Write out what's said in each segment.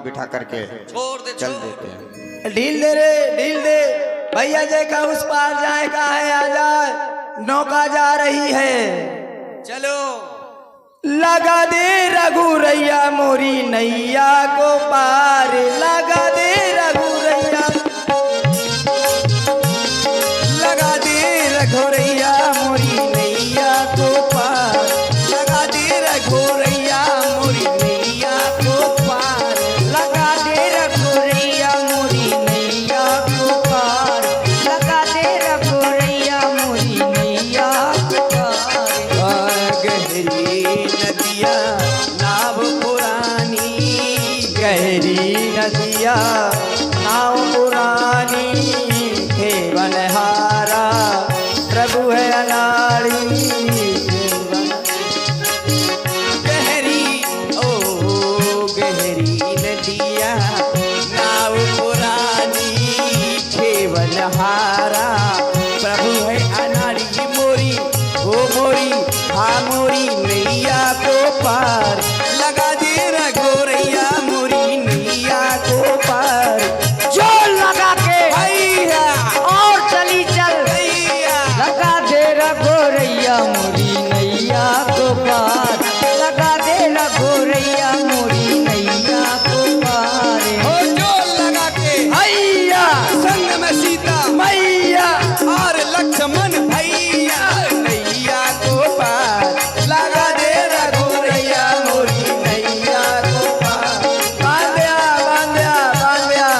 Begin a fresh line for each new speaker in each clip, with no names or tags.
में बिठा करके
छोड़ दे,
चल देते हैं।
ढील दे रे, ढील दे भैया, जय उस पार जाएगा है, आ जाए नौका जा रही है।
चलो
लगा दे रघुरैया मोरी नैया को पार, लगा दे रघुरैया, लगा दे रघुरैया मोरी नैया को पार, लगा दे रघुरैया मोरी नैया को पार, लगा दे रघुरैया मोरी नैया को पार, लगा दे रघुरैया मोरी नैया को पार। गहरी नदिया नाव पुरानी, गहरी नदिया नाव पुरानी, खेवनहारा प्रभु है अनाड़ी। गहरी ओ गहरी नदिया नाव पुरानी, खेवनहारा प्रभु है अनाड़ी। मोरी ओ मोरी हाँ मोरी नैया को पार, लगा दे रघुरैया मोरी नैया को पार। जो लगा के भैया और चली चल भैया, लगा दे रघुरैया मोरी नैया को पार, लगा दे रघुरैया मोरी नैया को पार।
हो जो लगा के
भैया
संग में सीता
मैया
और लक्ष्मण भैया,
नैया को पार, लगा दे रघुरैया मोरी नैया को पार। बांध्या बांध्या बांध्या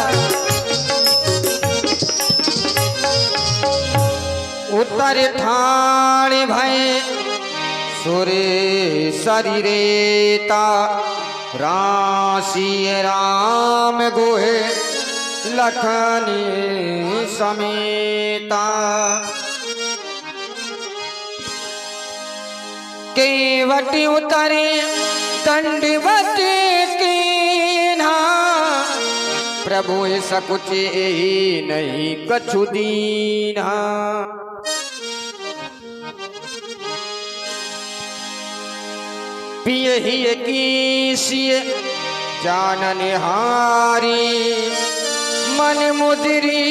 उत्तर ठाण भय सुरे शरीरेता, राशि राम गोहे लखनी समेता। केवट उतरे दंडवत कीन्हा, प्रभु सकुचे नहीं कछु दीन्हा। पिय ही कीसिय जानन हारी, मन मुदरी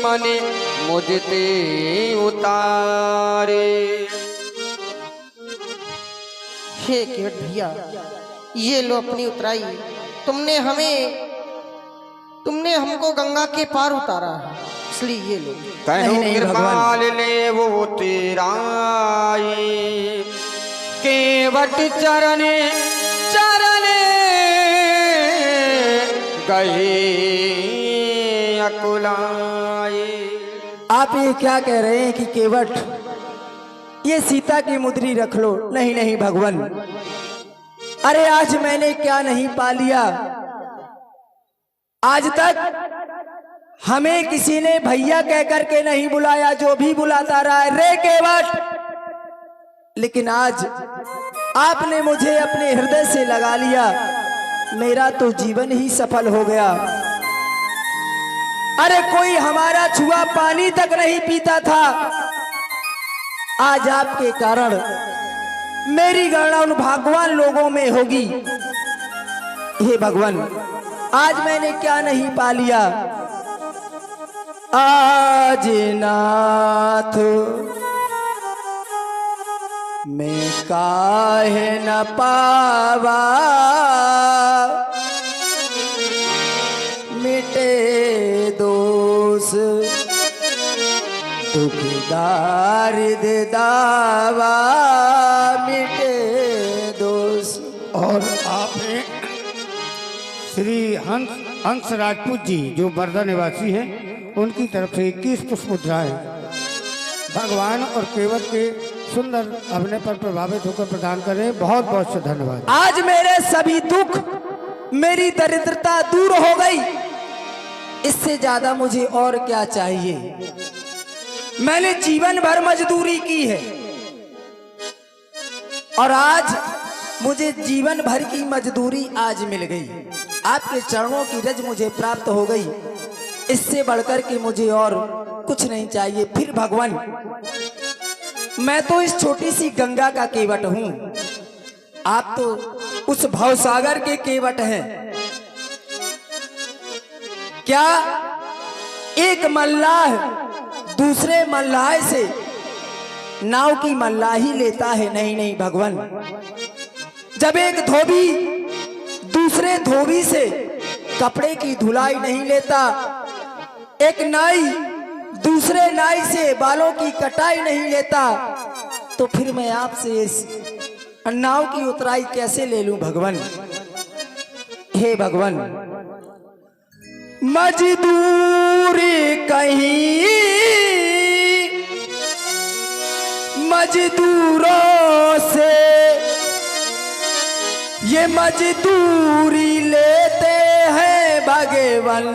मन मुझते उतारे।
हे केवट भैया, ये लो अपनी उतराई। तुमने हमको गंगा के पार उतारा है, इसलिए ये लो।
कहूँ
नहीं,
कृपाल ले वो तेराई, केवट चरने चरने गए अकुलाए।
आप ये क्या कह रहे हैं कि केवट ये सीता की मुद्री रख लो? नहीं नहीं भगवान, अरे आज मैंने क्या नहीं पा लिया। आज तक हमें किसी ने भैया कह करके नहीं बुलाया, जो भी बुलाता रहा है रे केवट। लेकिन आज आपने मुझे अपने हृदय से लगा लिया, मेरा तो जीवन ही सफल हो गया। अरे कोई हमारा छुआ पानी तक नहीं पीता था, आज आपके कारण मेरी गणना उन भाग्यवान लोगों में होगी। हे भगवान, आज मैंने क्या नहीं पा लिया। आज नाथ मैं काहे न पावा, मिटे दोष दुखदार दे दावा, मिटे दोष।
और आपने श्री हंस राजपूत जी जो बरदा निवासी हैं, उनकी तरफ से 21 पुष्प मुद्राएं भगवान और केवट के सुंदर अभिनय पर प्रभावित होकर प्रदान करें। बहुत बहुत से धन्यवाद।
आज मेरे सभी दुख, मेरी दरिद्रता दूर हो गई। इससे ज्यादा मुझे और क्या चाहिए। मैंने जीवन भर मजदूरी की है और आज मुझे जीवन भर की मजदूरी आज मिल गई। आपके चरणों की रज मुझे प्राप्त हो गई। इससे बढ़कर के मुझे और कुछ नहीं चाहिए। फिर भगवान, मैं तो इस छोटी सी गंगा का केवट हूं। आप तो उस भवसागर के केवट हैं। क्या एक मल्लाह दूसरे मल्लाह से नाव की मल्लाही लेता है? नहीं नहीं भगवान। जब एक धोबी दूसरे धोबी से कपड़े की धुलाई नहीं लेता, एक नाई दूसरे नाई से बालों की कटाई नहीं लेता, तो फिर मैं आपसे इस नाव की उतराई कैसे ले लूं भगवान? हे भगवान, मजदूरी कहीं मजदूरों से ये मजदूरी लेते हैं भगवान।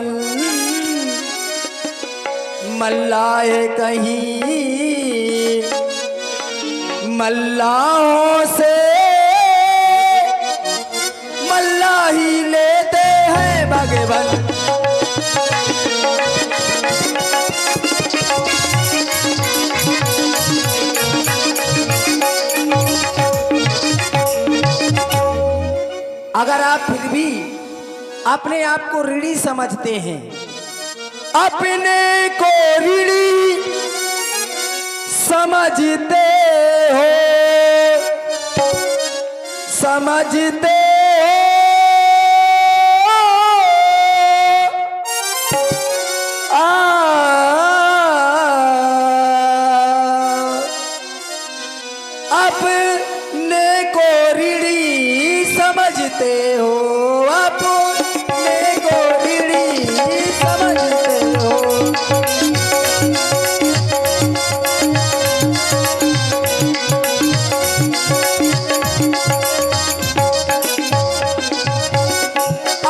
मल्लाह कहीं मल्लाहों से मल्लाही लेते हैं भगवान। अगर आप फिर भी अपने आप को ऋणी समझते हैं, अपने को ऋणी समझते हो, समझते हो, अपने को ऋणी समझते हो, अपने को ऋणी समझते हो।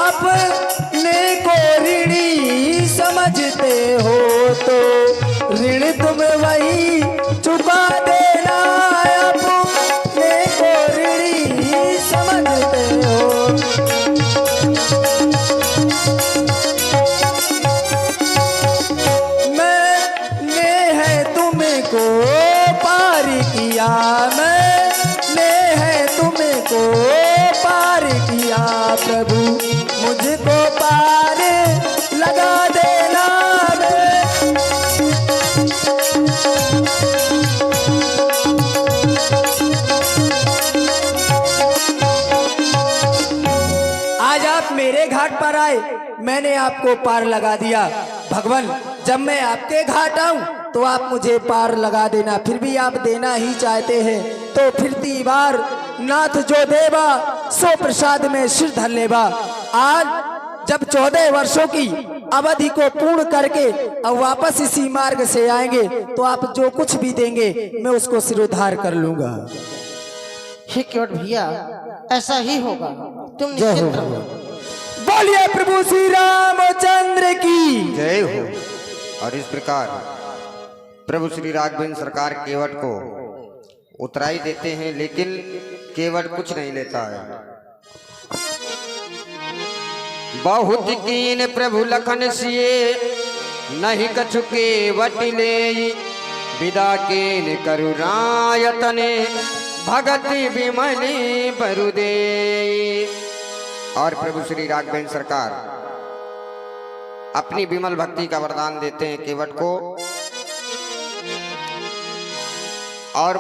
अपने को ऋणी समझते हो तो ऋण तुम वही चुका देना। अपने को ऋणी समझते हो, मैंने है तुमको पार किया, मैंने है तुमको पार किया। प्रभु मुझको पार लगा देना। आज आप मेरे घाट पर आए, मैंने आपको पार लगा दिया। भगवान, जब मैं आपके घाट आऊं तो आप मुझे पार लगा देना। फिर भी आप देना ही चाहते हैं तो फिरती बार नाथ जो देवा सो प्रसाद में सिर धर लेवा। आज जब 14 वर्षों की अवधि को पूर्ण करके अब वापस इसी मार्ग से आएंगे तो आप जो कुछ भी देंगे मैं उसको सिरोधार कर लूंगा।
हे केवट भैया, ऐसा ही होगा, तुम निश्चिंत रहो।
बोलिए प्रभु श्री रामचंद्र की
जय हो। और इस प्रकार प्रभु श्री राघवेंद्र सरकार केवट को उतराई देते हैं, लेकिन केवट कुछ नहीं लेता है। बहुत कीन प्रभु लखन सिए नहीं कछु केवट ले, विदा कीन करुणायतने भगत विमली बरुदे। और प्रभु श्री राघवेंद्र सरकार अपनी विमल भक्ति का वरदान देते हैं केवट को। और